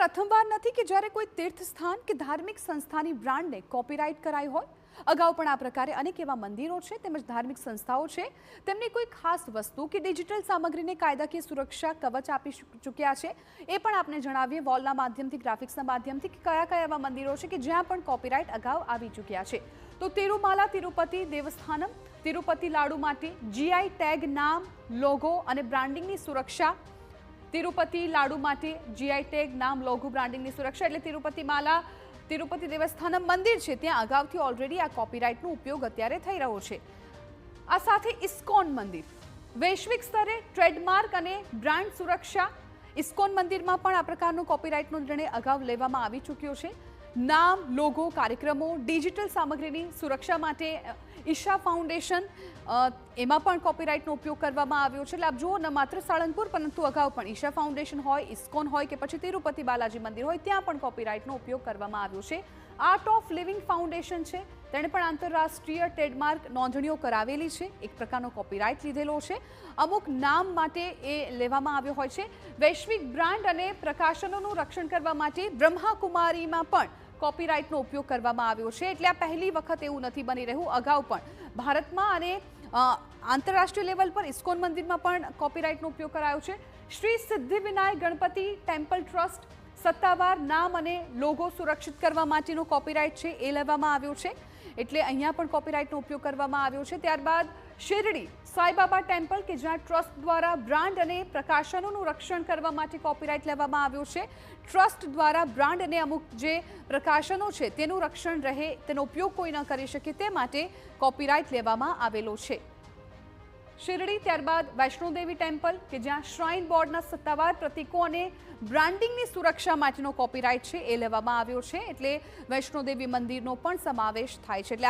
પ્રથમવાર નથી કે જ્યારે કોઈ તીર્થસ્થાન કે ધાર્મિક સંસ્થાની બ્રાન્ડને કોપીરાઇટ કરાઈ હોય। અગાઉ પણ આ પ્રકારે અનેક એવા મંદિરો છે તેમજ ધાર્મિક સંસ્થાઓ છે તેમની કોઈ ખાસ વસ્તુ કે ડિજિટલ સામગ્રીને કાયદાકીય સુરક્ષા કવચ આપી ચૂક્યા છે। એ પણ આપને જણાવીએ વોલના માધ્યમથી, ગ્રાફિક્સના માધ્યમથી કે કયા કયા એવા મંદિરો છે કે જ્યાં પણ કોપીરાઇટ અગાઉ આવી ચૂક્યા છે। તો તિરુમાલા તિરુપતિ દેવસ્થાનમ, તિરુપતિ લાડુ માટે જીઆઈ ટેગ, નામ, લોગો અને બ્રાન્ડિંગની સુરક્ષા। તિરુપતિ લાડુ માટે જીઆઈ ટેગ, નામ, લોગો, બ્રાન્ડિંગની સુરક્ષા એટલે તિરુપતિ માલા તિરુપતિ દેવસ્થાનમ મંદિર છે ત્યાં અગાઉથી ઓલરેડી આ કોપીરાઇટનો ઉપયોગ અત્યારે થઈ રહ્યો છે। આ સાથે ઇસ્કોન મંદિર, વૈશ્વિક સ્તરે ટ્રેડમાર્ક અને બ્રાન્ડ સુરક્ષા। ઇસ્કોન મંદિરમાં પણ આ પ્રકારનો કોપીરાઇટનો નિર્ણય અગાઉ લેવામાં આવી ચૂક્યો છે। નામ, લોગો, કાર્યક્રમો, ડિજિટલ સામગ્રીની સુરક્ષા માટે ઈશા ફાઉન્ડેશન, એમાં પણ કોપીરાઇટનો ઉપયોગ કરવામાં આવ્યો છે। એટલે આપ જુઓ, ન માત્ર સાળંગપુર પરંતુ અગાઉ પણ ઈશા ફાઉન્ડેશન હોય, ઇસ્કોન હોય કે પછી તિરુપતિ બાલાજી મંદિર હોય ત્યાં પણ કોપીરાઇટનો ઉપયોગ કરવામાં આવ્યો છે। આર્ટ ઓફ લિવિંગ ફાઉન્ડેશન છે, તેણે પણ આંતરરાષ્ટ્રીય ટ્રેડમાર્ક નોંધણીઓ કરાવેલી છે, એક પ્રકારનો કોપીરાઇટ લીધેલો છે। અમુક નામ માટે એ લેવામાં આવ્યો હોય છે। વૈશ્વિક બ્રાન્ડ અને પ્રકાશનોનું રક્ષણ કરવા માટે બ્રહ્માકુમારીમાં પણ કોપીરાઇટનો ઉપયોગ કરવામાં આવ્યો છે। એટલે આ પહેલી વખત એવું નથી બની રહ્યું, અગાઉ પણ ભારતમાં અને આંતરરાષ્ટ્રીય લેવલ પર ઇસ્કોન મંદિરમાં પણ કોપીરાઇટનો ઉપયોગ કરાયો છે। શ્રી સિદ્ધિવિનાયક ગણપતિ ટેમ્પલ ટ્રસ્ટ, સત્તાવાર નામ અને લોગો સુરક્ષિત કરવા માટેનો કોપીરાઇટ છે એ લેવામાં આવ્યો છે, એટલે અહીંયા પણ કોપીરાઇટનો ઉપયોગ કરવામાં આવ્યો છે। ત્યારબાદ શિરડી સાંઈબાબા ટેમ્પલ કે જ્યાં ટ્રસ્ટ દ્વારા બ્રાન્ડ અને પ્રકાશનોનું રક્ષણ કરવા માટે કોપીરાઇટ લેવામાં આવ્યો છે। ટ્રસ્ટ દ્વારા બ્રાન્ડ અને અમુક જે પ્રકાશનો છે તેનું રક્ષણ રહે, તેનો ઉપયોગ કોઈ ન કરી શકે તે માટે કોપીરાઇટ લેવામાં આવેલો છે શિરડી। ત્યારબાદ વૈષ્ણોદેવી ટેમ્પલ કે જ્યાં શ્રાઇન બોર્ડના સત્તાવાર પ્રતીકો અને બ્રાન્ડિંગની સુરક્ષા માટેનો કોપીરાઇટ છે એ લેવામાં આવ્યો છે, એટલે વૈષ્ણોદેવી મંદિરનો પણ સમાવેશ થાય છે। એટલે